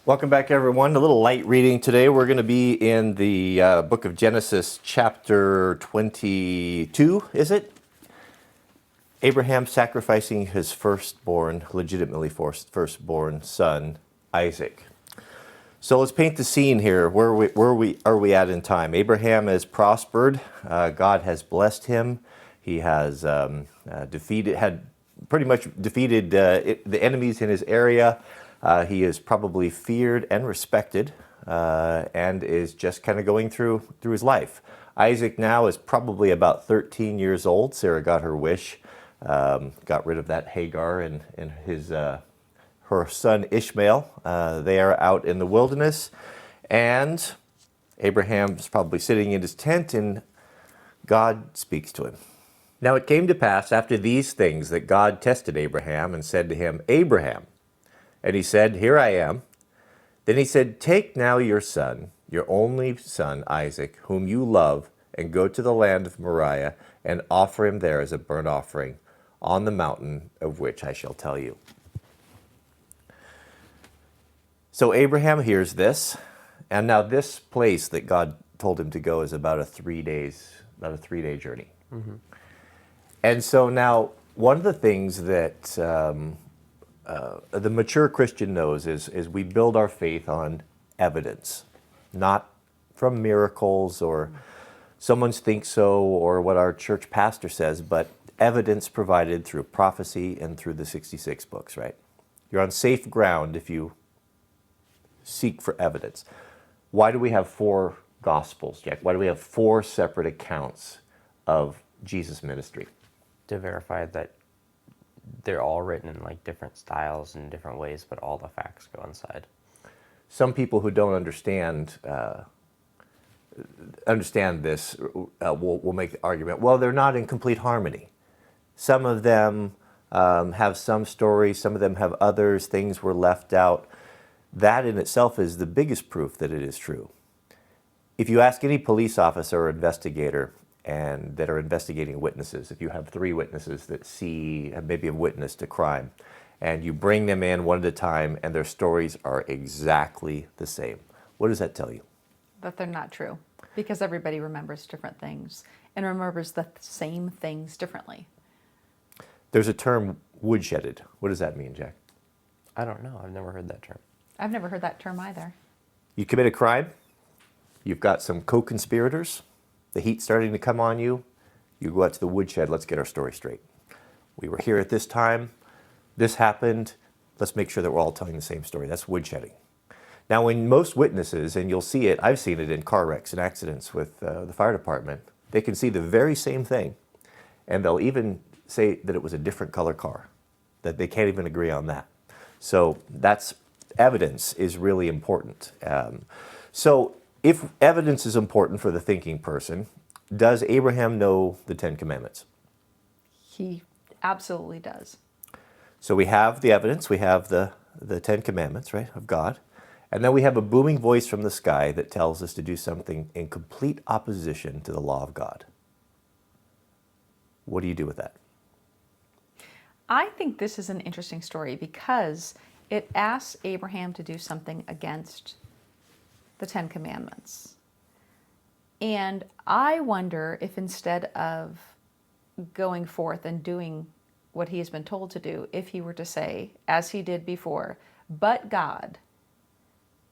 Welcome back, everyone. A little light reading today. We're going to be in the book of Genesis, chapter 22, is it? Abraham sacrificing his firstborn, legitimately firstborn son, Isaac. So let's paint the scene here. Where are we at in time? Abraham has prospered. God has blessed him. He has pretty much defeated the enemies in his area. He is probably feared and respected, and is just kind of going through his life. Isaac now is probably about 13 years old. Sarah got her wish, got rid of that Hagar and her son Ishmael. They are out in the wilderness, and Abraham's probably sitting in his tent, and God speaks to him. Now it came to pass after these things that God tested Abraham and said to him, Abraham. And he said, Here I am. Then he said, Take now your son, your only son, Isaac, whom you love, and go to the land of Moriah, and offer him there as a burnt offering on the mountain of which I shall tell you. So Abraham hears this, and now this place that God told him to go is about a 3-day journey. Mm-hmm. And so now one of the things that the mature Christian knows is we build our faith on evidence, not from miracles or someone thinks so or what our church pastor says, but evidence provided through prophecy and through the 66 books, right? You're on safe ground if you seek for evidence. Why do we have 4 Gospels, Jack? Why do we have 4 separate accounts of Jesus' ministry? To verify that they're all written in like different styles and different ways, but all the facts go inside. Some people who don't understand this will make the argument, well, they're not in complete harmony. Some of them have some stories, some of them have others, things were left out. That in itself is the biggest proof that it is true. If you ask any police officer or investigator and that are investigating witnesses, if you have 3 witnesses that maybe have witnessed a crime, and you bring them in one at a time and their stories are exactly the same, what does that tell you? That they're not true, because everybody remembers different things and remembers the same things differently. There's a term, woodshedded. What does that mean, Jack? I don't know. I've never heard that term. I've never heard that term either. You commit a crime, you've got some co-conspirators, the heat's starting to come on you, you go out to the woodshed, let's get our story straight. We were here at this time, this happened, let's make sure that we're all telling the same story. That's woodshedding. Now, when most witnesses, and you'll see it, I've seen it in car wrecks and accidents with the fire department, they can see the very same thing, and they'll even say that it was a different color car, that they can't even agree on that. So that's evidence is really important. So if evidence is important for the thinking person, does Abraham know the 10 Commandments? He absolutely does. So we have the evidence, we have the 10 Commandments, right, of God, and then we have a booming voice from the sky that tells us to do something in complete opposition to the law of God. What do you do with that? I think this is an interesting story because it asks Abraham to do something against the 10 Commandments. And I wonder if instead of going forth and doing what he has been told to do, if he were to say, as he did before, but God,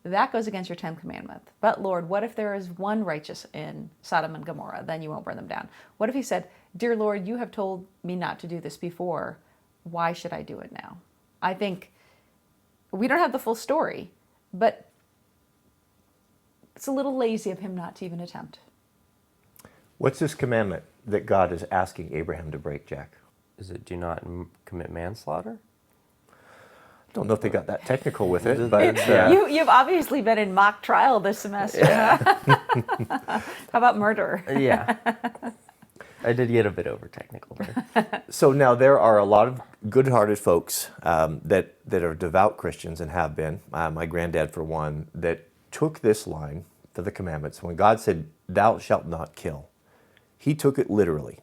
that goes against your 10th commandment. But Lord, what if there is one righteous in Sodom and Gomorrah? Then you won't burn them down. What if he said, Dear Lord, you have told me not to do this before. Why should I do it now? I think we don't have the full story, but it's a little lazy of him not to even attempt. What's this commandment that God is asking Abraham to break, Jack? Is it do not commit manslaughter? Don't know if they got that technical with it, but You've obviously been in mock trial this semester. Huh? How about murder? Yeah. I did get a bit over technical there. So now there are a lot of good-hearted folks that are devout Christians and have been. My granddad, for one, that took this line for the commandments. When God said, "Thou shalt not kill," he took it literally.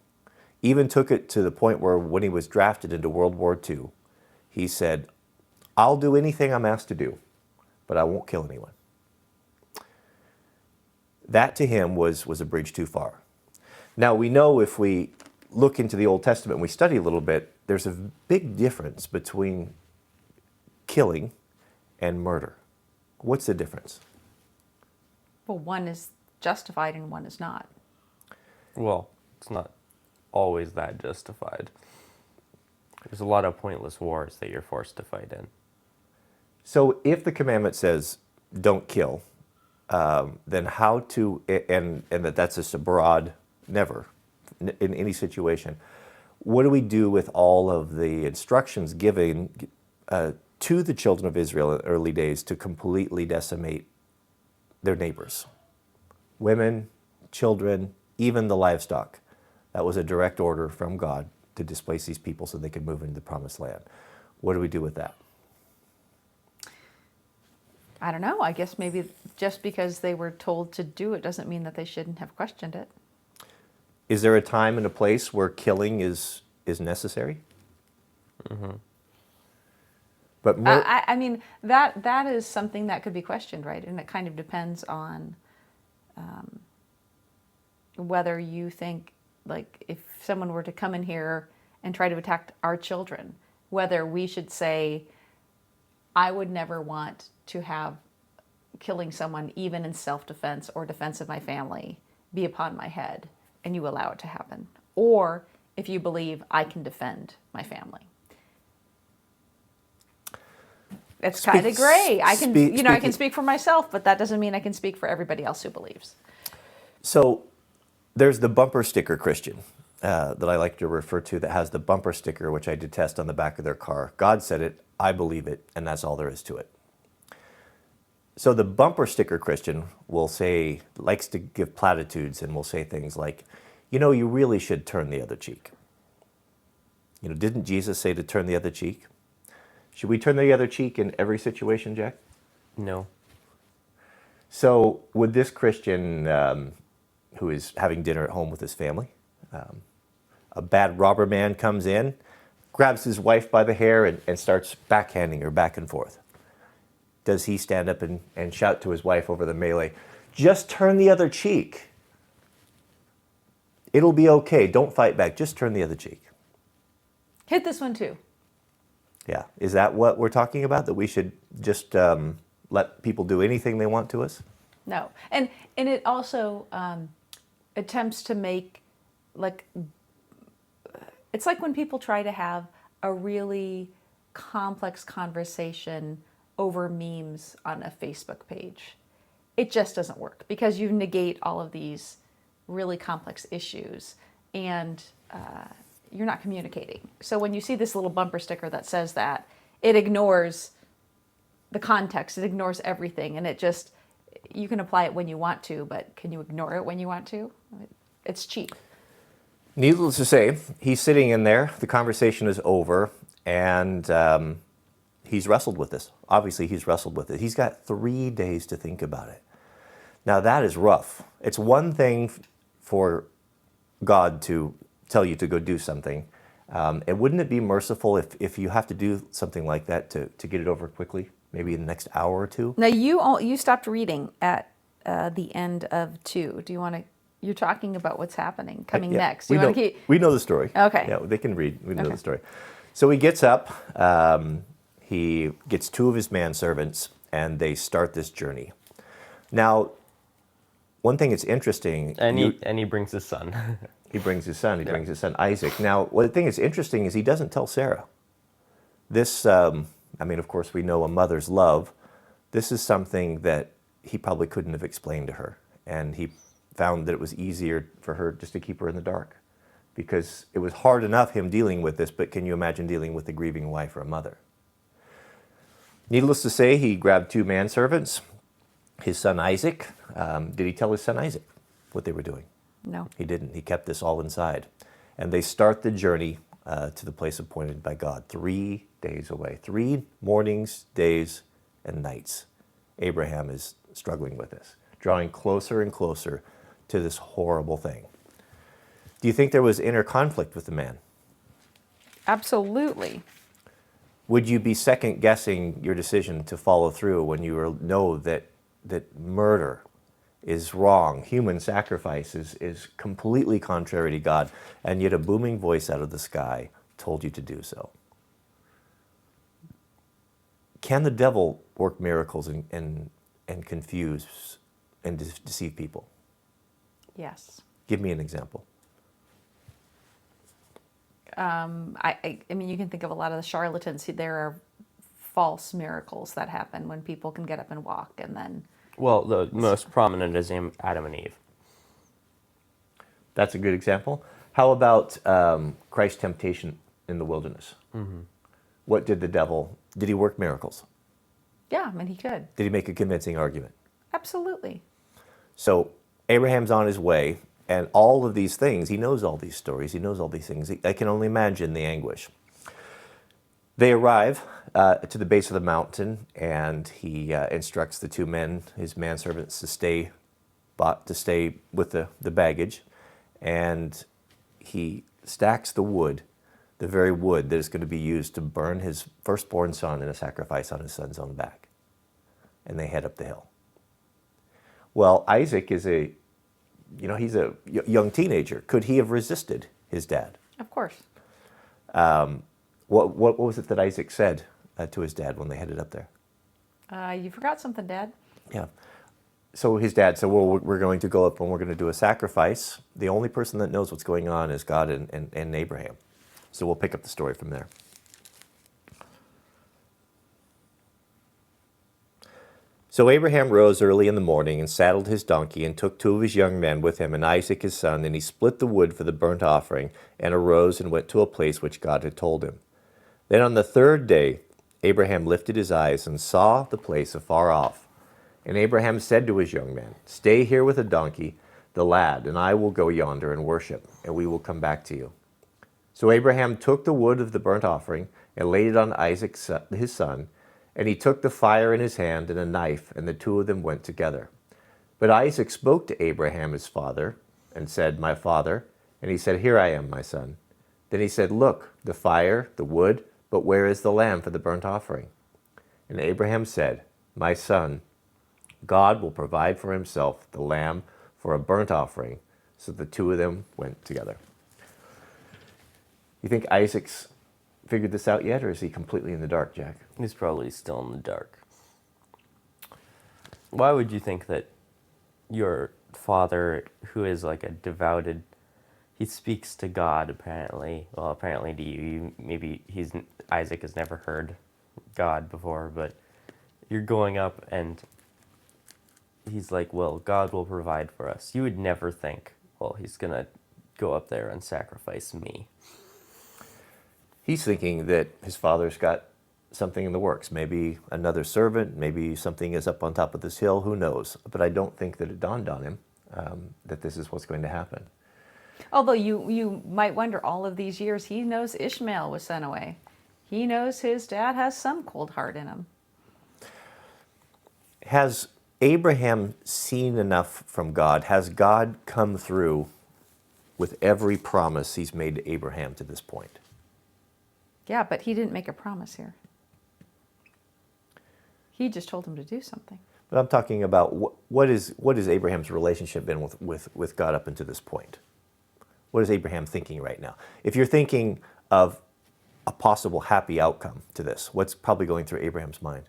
Even took it to the point where when he was drafted into World War II, he said, "I'll do anything I'm asked to do, but I won't kill anyone. That to him was a bridge too far. Now we know if we look into the Old Testament and we study a little bit, there's a big difference between killing and murder. What's the difference? Well, one is justified and one is not. Well, it's not always that justified. There's a lot of pointless wars that you're forced to fight in. So if the commandment says don't kill, then how to, and that's just a broad never in any situation, what do we do with all of the instructions given to the children of Israel in the early days to completely decimate their neighbors? Women, children, even the livestock. That was a direct order from God to displace these people so they could move into the promised land. What do we do with that? I don't know. I guess maybe just because they were told to do it doesn't mean that they shouldn't have questioned it. Is there a time and a place where killing is necessary? Mm-hmm. But I mean, that is something that could be questioned, right? And it kind of depends on whether you think, like, if someone were to come in here and try to attack our children, whether we should say, I would never want to have killing someone, even in self-defense or defense of my family, be upon my head, and you allow it to happen. Or if you believe I can defend my family. It's kind of gray. I can speak for myself, but that doesn't mean I can speak for everybody else who believes. So there's the bumper sticker Christian that I like to refer to that has the bumper sticker, which I detest, on the back of their car. God said it, I believe it, and that's all there is to it. So the bumper sticker Christian will say, likes to give platitudes and will say things like, you really should turn the other cheek. Didn't Jesus say to turn the other cheek? Should we turn the other cheek in every situation, Jack? No. So would this Christian who is having dinner at home with his family, a bad robber man comes in, grabs his wife by the hair and starts backhanding her back and forth. Does he stand up and shout to his wife over the melee, just turn the other cheek? It'll be okay. Don't fight back. Just turn the other cheek. Hit this one too. Yeah. Is that what we're talking about? That we should just let people do anything they want to us? No. And it also attempts to make, it's like when people try to have a really complex conversation over memes on a Facebook page. It just doesn't work because you negate all of these really complex issues and you're not communicating. So when you see this little bumper sticker that says that, it ignores the context, it ignores everything, and you can apply it when you want to, but can you ignore it when you want to? It's cheap. Needless to say, he's sitting in there, the conversation is over, and he's wrestled with this. Obviously, he's wrestled with it. He's got 3 days to think about it. Now, that is rough. It's one thing for God to tell you to go do something. And wouldn't it be merciful if you have to do something like that to get it over quickly, maybe in the next hour or two? Now, you stopped reading at the end of 2. Do you want to... You're talking about what's happening, coming next. We know the story. Okay. Yeah, they can read. We know the story. So he gets up. He gets 2 of his manservants, and they start this journey. Now, one thing that's interesting... And he brings his son. He brings his son. He brings his son Isaac. Now, one thing that's interesting is he doesn't tell Sarah. This, of course, we know a mother's love. This is something that he probably couldn't have explained to her. And he found that it was easier for her just to keep her in the dark. Because it was hard enough him dealing with this, but can you imagine dealing with a grieving wife or a mother? Needless to say, he grabbed 2 manservants, his son Isaac. Did he tell his son Isaac what they were doing? No. He didn't. He kept this all inside. And they start the journey to the place appointed by God, 3 days away. 3 mornings, days, and nights. Abraham is struggling with this, drawing closer and closer to this horrible thing. Do you think there was inner conflict with the man? Absolutely. Would you be second guessing your decision to follow through when you know that murder is wrong, human sacrifice is completely contrary to God, and yet a booming voice out of the sky told you to do so? Can the devil work miracles and confuse and deceive people? Yes. Give me an example. I mean, you can think of a lot of the charlatans. There are false miracles that happen when people can get up and walk, and then Well, the most prominent is Adam and Eve. That's a good example. How about Christ's temptation in the wilderness? Mm-hmm. What did the devil, did he work miracles? yeah, I mean, he could. Did he make a convincing argument? Absolutely. So Abraham's on his way, and all of these things, he knows all these stories, he knows all these things. I can only imagine the anguish. They arrive to the base of the mountain, and he instructs the two men, his manservants, to stay with the baggage, and he stacks the wood, the very wood that is going to be used to burn his firstborn son in a sacrifice on his son's own back. And they head up the hill. Well, Isaac is he's a young teenager. Could he have resisted his dad? Of course. What was it that Isaac said to his dad when they headed up there? You forgot something, Dad. Yeah. So his dad said, well, we're going to go up and we're going to do a sacrifice. The only person that knows what's going on is God and Abraham. So we'll pick up the story from there. So Abraham rose early in the morning and saddled his donkey and took two of his young men with him and Isaac his son, and he split the wood for the burnt offering and arose and went to a place which God had told him. Then on the third day, Abraham lifted his eyes and saw the place afar off. And Abraham said to his young men, "Stay here with the donkey, the lad, and I will go yonder and worship, and we will come back to you." So Abraham took the wood of the burnt offering and laid it on Isaac his son, and he took the fire in his hand and a knife, and the two of them went together. But Isaac spoke to Abraham his father and said, "My father." And he said, "Here I am, my son." Then he said, "Look, the fire, the wood, but where is the lamb for the burnt offering?" And Abraham said, "My son, God will provide for himself the lamb for a burnt offering." So the two of them went together. You think Isaac's figured this out yet, or is he completely in the dark, Jack? He's probably still in the dark. Why would you think that your father, who is like a devoted, he speaks to God apparently. Well, apparently to you. Maybe Isaac has never heard God before, but you're going up and he's like, well, God will provide for us. You would never think, well, he's going to go up there and sacrifice me. He's thinking that his father's got something in the works. Maybe another servant, maybe something is up on top of this hill, who knows? But I don't think that it dawned on him that this is what's going to happen. Although you might wonder, all of these years, he knows Ishmael was sent away. He knows his dad has some cold heart in him. Has Abraham seen enough from God? Has God come through with every promise he's made to Abraham to this point? Yeah, but he didn't make a promise here. He just told him to do something. But I'm talking about what is Abraham's relationship been with God up until this point? What is Abraham thinking right now? If you're thinking of a possible happy outcome to this, what's probably going through Abraham's mind?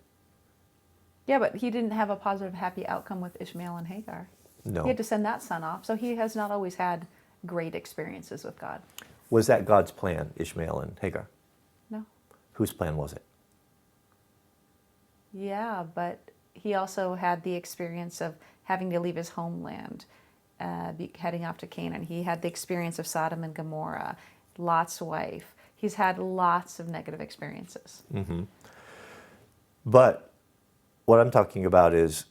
Yeah, but he didn't have a positive, happy outcome with Ishmael and Hagar. No. He had to send that son off, so he has not always had great experiences with God. Was that God's plan, Ishmael and Hagar? No. Whose plan was it? Yeah, but he also had the experience of having to leave his homeland, heading off to Canaan. He had the experience of Sodom and Gomorrah, Lot's wife. He's had lots of negative experiences. Mm-hmm. But what I'm talking about is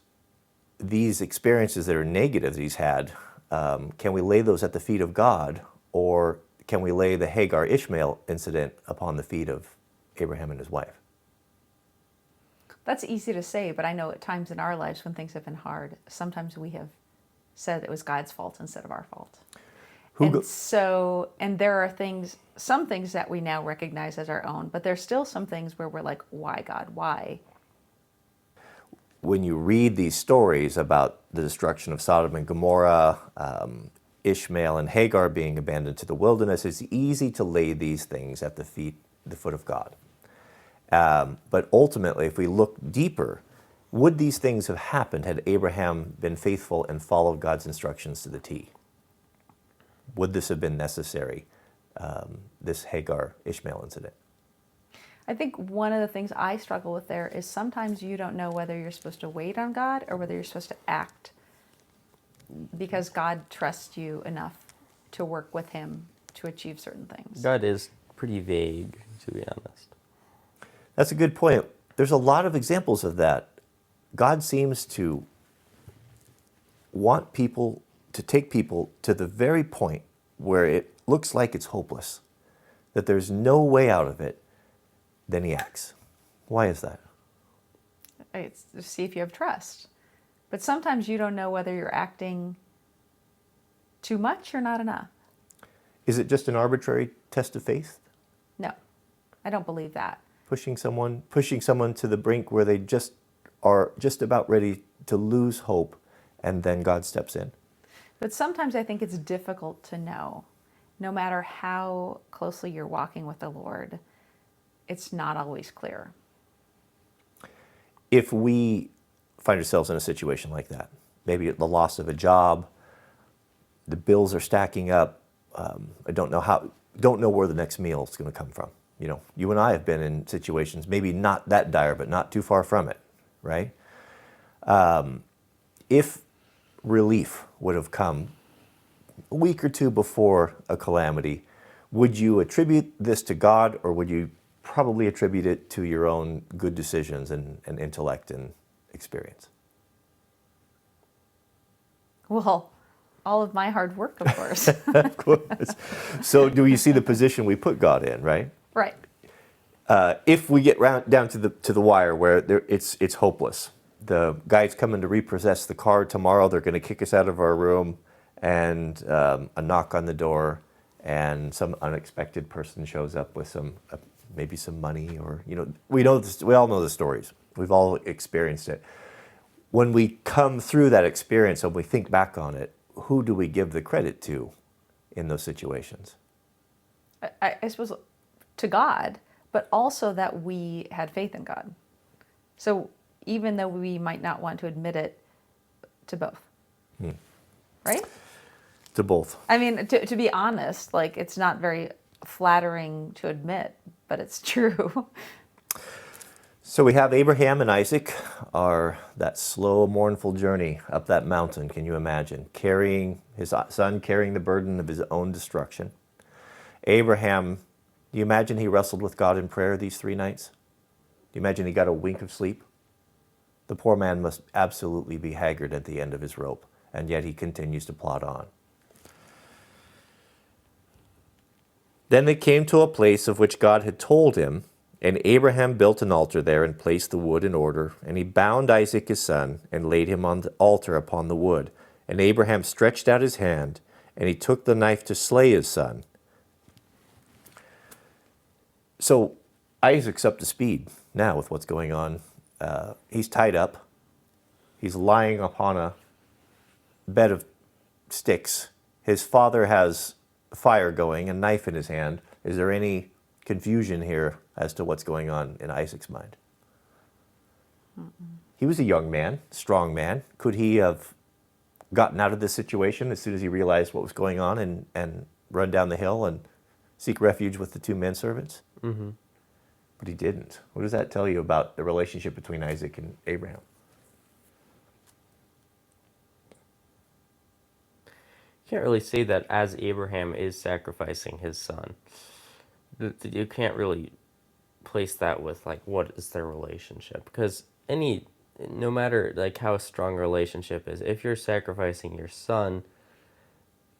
these experiences that are negative that he's had, can we lay those at the feet of God, or can we lay the Hagar-Ishmael incident upon the feet of Abraham and his wife? That's easy to say, but I know at times in our lives when things have been hard, sometimes we have said it was God's fault instead of our fault. And there are some things that we now recognize as our own, but there's still some things where we're like, why, God, why? When you read these stories about the destruction of Sodom and Gomorrah, Ishmael and Hagar being abandoned to the wilderness, it's easy to lay these things at the foot of God. But ultimately, if we look deeper, would these things have happened had Abraham been faithful and followed God's instructions to the T? Would this have been necessary, this Hagar-Ishmael incident? I think one of the things I struggle with there is sometimes you don't know whether you're supposed to wait on God or whether you're supposed to act because God trusts you enough to work with him to achieve certain things. God is pretty vague, to be honest. That's a good point. There's a lot of examples of that. God seems to want people to take people to the very point where it looks like it's hopeless, that there's no way out of it, then he acts. Why is that? It's to see if you have trust. But sometimes you don't know whether you're acting too much or not enough. Is it just an arbitrary test of faith? No, I don't believe that. Pushing someone to the brink where they are just about ready to lose hope, and then God steps in. But sometimes I think it's difficult to know, no matter how closely you're walking with the Lord, it's not always clear. If we find ourselves in a situation like that, maybe the loss of a job, the bills are stacking up, I don't know where the next meal is going to come from. You know, you and I have been in situations, maybe not that dire, but not too far from it, right? If relief would have come a week or two before a calamity, would you attribute this to God, or would you probably attribute it to your own good decisions and intellect and experience? Well, all of my hard work, of course. Of course. So do you see the position we put God in, right? Right. If we get down to the wire where it's hopeless, the guy's coming to repossess the car tomorrow, they're going to kick us out of our room, and a knock on the door, and some unexpected person shows up with maybe some money, or we all know the stories. We've all experienced it. When we come through that experience and we think back on it, who do we give the credit to in those situations? I suppose to God, but also that we had faith in God. So even though we might not want to admit it, to both. Right? To both. I mean, to be honest, like, it's not very flattering to admit, but it's true. So we have Abraham and Isaac are that slow, mournful journey up that mountain. Can you imagine? Carrying his son, carrying the burden of his own destruction. Abraham, do you imagine he wrestled with God in prayer these 3 nights? Do you imagine he got a wink of sleep? The poor man must absolutely be haggard at the end of his rope, and yet he continues to plod on. Then they came to a place of which God had told him, and Abraham built an altar there and placed the wood in order, and he bound Isaac his son and laid him on the altar upon the wood. And Abraham stretched out his hand, and he took the knife to slay his son. So Isaac's up to speed now with what's going on. He's tied up. He's lying upon a bed of sticks. His father has fire going, a knife in his hand. Is there any confusion here as to what's going on in Isaac's mind? He was a young man, strong man. Could he have gotten out of this situation as soon as he realized what was going on and run down the hill and seek refuge with the 2 menservants? Mm-hmm. But he didn't. What does that tell you about the relationship between Isaac and Abraham? You can't really say that as Abraham is sacrificing his son. You can't really place that with, like, what is their relationship? Because no matter, like, how strong a relationship is, if you're sacrificing your son,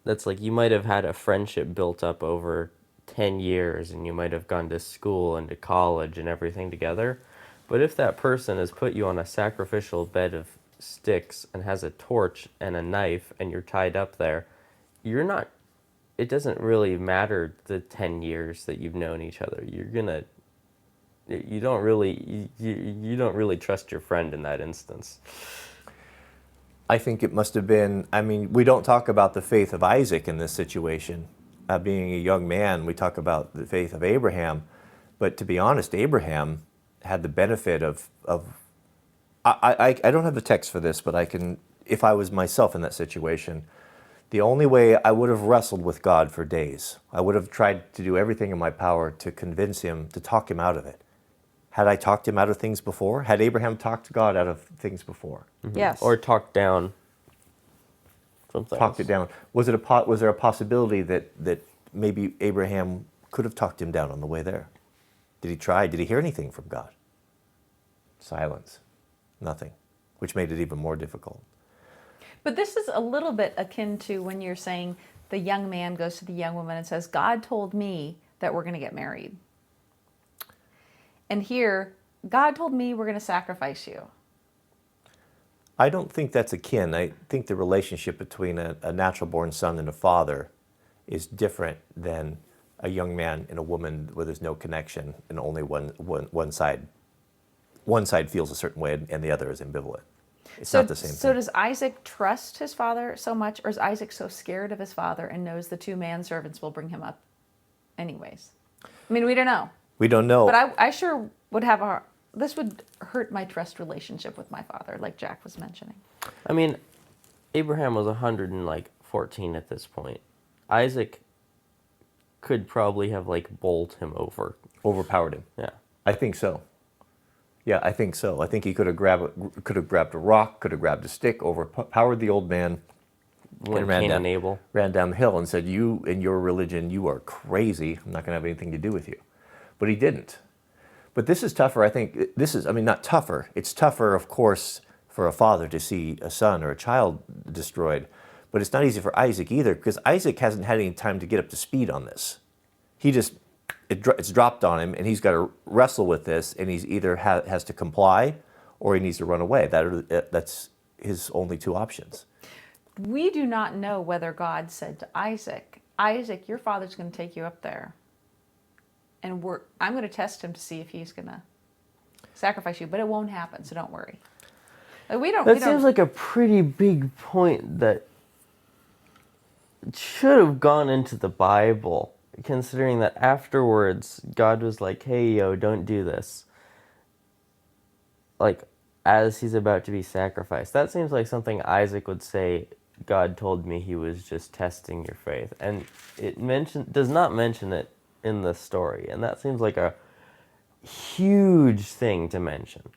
that's like you might have had a friendship built up over 10 years, and you might have gone to school and to college and everything together. But if that person has put you on a sacrificial bed of sticks and has a torch and a knife and you're tied up there, you're not it doesn't really matter the 10 years that you've known each other. You don't really trust your friend in that instance. I think it must have been, I mean, we don't talk about the faith of Isaac in this situation. Being a young man, we talk about the faith of Abraham. But to be honest, Abraham had the benefit of I don't have the text for this, but I can, if I was myself in that situation, the only way I would have wrestled with God for days. I would have tried to do everything in my power to convince him, to talk him out of it. Had I talked him out of things before? Had Abraham talked God out of things before? Yes. Or talked down from things. Talked it down. Was there a possibility that maybe Abraham could have talked him down on the way there? Did he try? Did he hear anything from God? Silence. Nothing. Which made it even more difficult. But this is a little bit akin to when you're saying the young man goes to the young woman and says, God told me that we're going to get married. And here, God told me we're going to sacrifice you. I don't think that's akin. I think the relationship between a natural-born son and a father is different than a young man and a woman where there's no connection and only one side feels a certain way and the other is ambivalent. It's not the same So thing. does Isaac trust his father so much, or is Isaac so scared of his father and knows the two manservants will bring him up anyways? I mean, we don't know. We don't know. But I sure would have this would hurt my trust relationship with my father, like Jack was mentioning. I mean, Abraham was 114 at this point. Isaac could probably have bowled him over. Overpowered him. Yeah. I think so. Yeah, I think so. I think he could have grabbed a rock, could have grabbed a stick, overpowered the old man, When ran Cain down, and Abel. ran down the hill and said, "You and your religion, you are crazy. I'm not going to have anything to do with you." But he didn't. But this is tougher. I think not tougher. It's tougher, of course, for a father to see a son or a child destroyed. But it's not easy for Isaac either, because Isaac hasn't had any time to get up to speed on this. It's dropped on him, and he's got to wrestle with this, and he's either has to comply or he needs to run away. That's his only two options. We do not know whether God said to Isaac, Isaac, your father's going to take you up there. And I'm going to test him to see if he's going to sacrifice you, but it won't happen, so don't worry. That seems like a pretty big point that should have gone into the Bible, considering that afterwards God was like, hey, yo, don't do this. As he's about to be sacrificed. That seems like something Isaac would say, God told me he was just testing your faith. And it does not mention it in the story. And that seems like a huge thing to mention.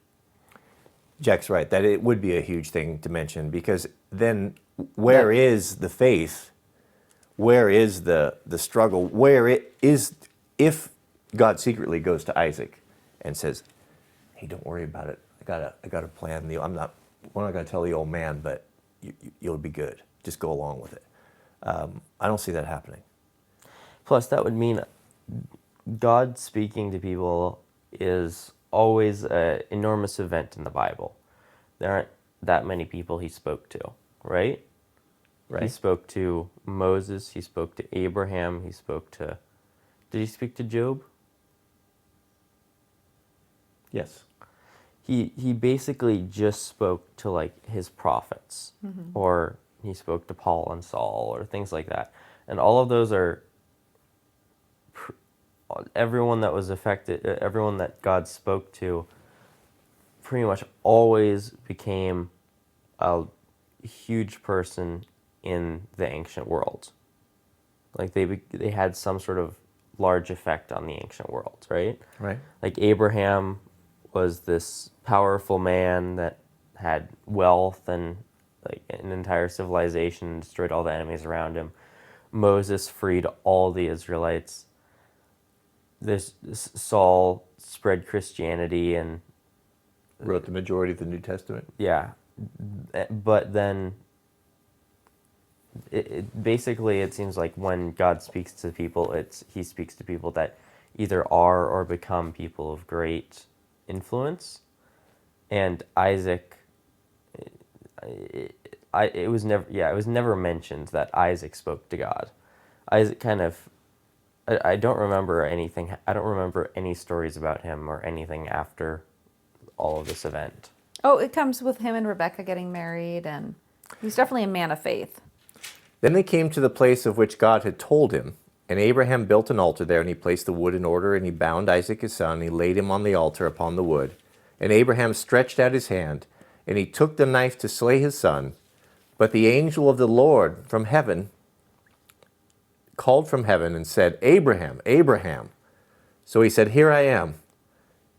Jack's right, that it would be a huge thing to mention, because then where is the faith? Where is the struggle? Where it is, if God secretly goes to Isaac and says, hey, don't worry about it. I got a plan. We're not going to tell the old man, but you'll be good. Just go along with it. I don't see that happening. Plus, that would mean God speaking to people is always an enormous event in the Bible. There aren't that many people he spoke to, right? Right. He spoke to Moses. He spoke to Abraham. Did he speak to Job? Yes. He basically just spoke to his prophets, or he spoke to Paul and Saul or things like that. And all of those are everyone that was affected, everyone that God spoke to pretty much always became a huge person in the ancient world. They had some sort of large effect on the ancient world, right? Right. Abraham was this powerful man that had wealth and an entire civilization and destroyed all the enemies around him. Moses freed all the Israelites. This Saul spread Christianity and Wrote the majority of the New Testament. yeah, but then basically it seems like when God speaks to people, he speaks to people that either are or become people of great influence. And Isaac, it was never mentioned that Isaac spoke to God. Isaac kind of, I don't remember anything. I don't remember any stories about him or anything after all of this event. Oh, it comes with him and Rebecca getting married, and he's definitely a man of faith. Then they came to the place of which God had told him, and Abraham built an altar there, and he placed the wood in order, and he bound Isaac his son, and he laid him on the altar upon the wood. And Abraham stretched out his hand, and he took the knife to slay his son. But the angel of the Lord from heaven called from heaven and said, Abraham, Abraham. So he said, Here I am.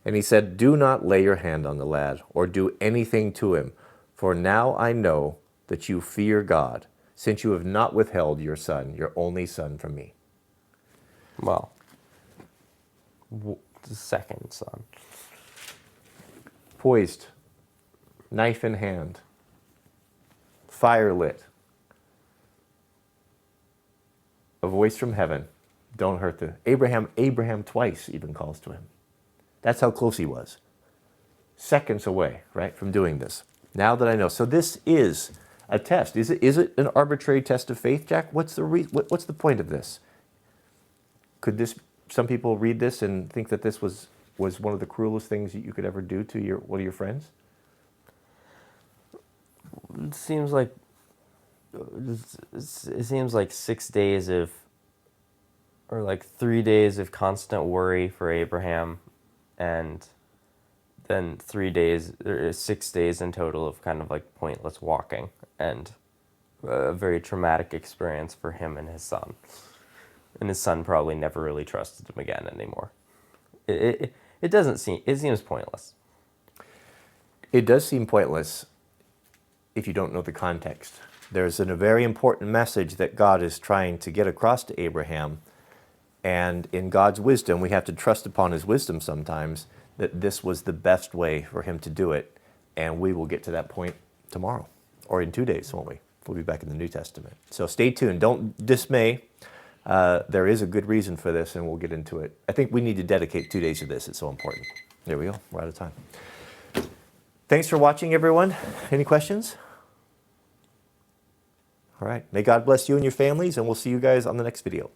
And he said, Do not lay your hand on the lad, or do anything to him, for now I know that you fear God, since you have not withheld your son, your only son, from me. Well, the second son. Poised, knife in hand, fire lit. A voice from heaven, don't hurt the... Abraham twice even calls to him. That's how close he was. Seconds away, right, from doing this. Now that I know. So this is a test. Is it an arbitrary test of faith, Jack? What's the point of this? Could some people read this and think that this was one of the cruelest things that you could ever do to one of your friends? It seems like 6 days of, or like 3 days of constant worry for Abraham, and then 6 days in total of kind of like pointless walking, and a very traumatic experience for him and his son. And his son probably never really trusted him again anymore. It seems pointless. It does seem pointless if you don't know the context. There's a very important message that God is trying to get across to Abraham, and in God's wisdom, we have to trust upon his wisdom sometimes that this was the best way for him to do it, and we will get to that point tomorrow, or in 2 days, won't we? We'll be back in the New Testament. So stay tuned. Don't dismay. There is a good reason for this, and we'll get into it. I think we need to dedicate 2 days to this. It's so important. There we go. We're out of time. Thanks for watching, everyone. Any questions? All right. May God bless you and your families, and we'll see you guys on the next video.